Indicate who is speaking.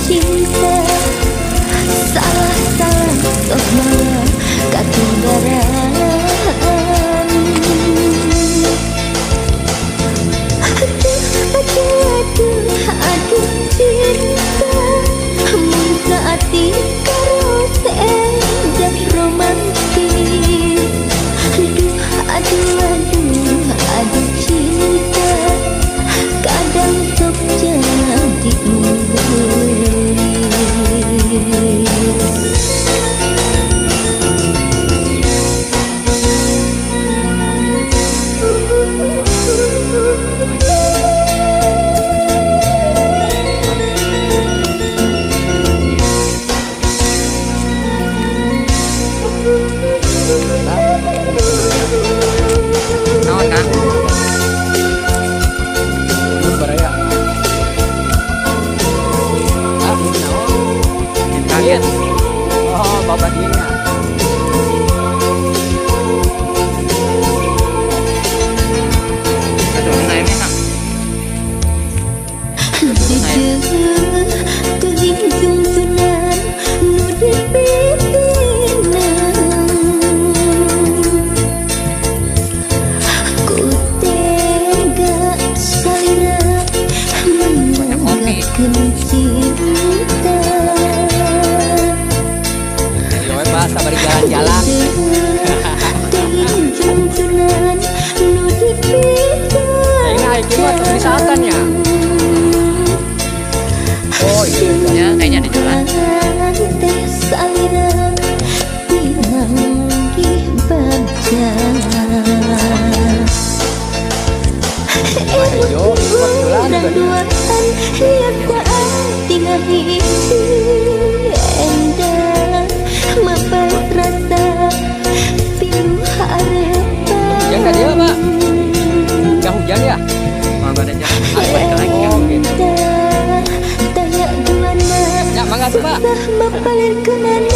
Speaker 1: cinta salah-salah toh malah katudaran. Aduh cinta muka hati karo dan romantis. Aduh cinta kadang sok jadi
Speaker 2: naon kan?
Speaker 3: Baraya.
Speaker 2: Kalian
Speaker 3: Oh, bapak dia.
Speaker 2: betul naik nak.
Speaker 1: Tuntunan nu dipimpinan ku tega salira menanggakeun cinta.
Speaker 3: Jadi we Pak sabari jalan-jalan.
Speaker 1: Tuntunan nu dipimpinan
Speaker 3: Aing naik mah terus misalkan ya. Oh iya.
Speaker 2: Ya kayaknya di jalan.
Speaker 1: teh salira pinanggi baja.
Speaker 3: Yo, kebetulan
Speaker 1: Duaan liat kuat tinggal hiji endah mapai rasa pilu harapan.
Speaker 3: Hujan nggak dia Pak? Nggak hujan ya?
Speaker 2: Mau pada jalan. Aku balik lagi ya.
Speaker 3: Oh gitu.
Speaker 1: Tanya duana
Speaker 3: Ya mangga tuh Pak.
Speaker 1: susah mapalin kenana.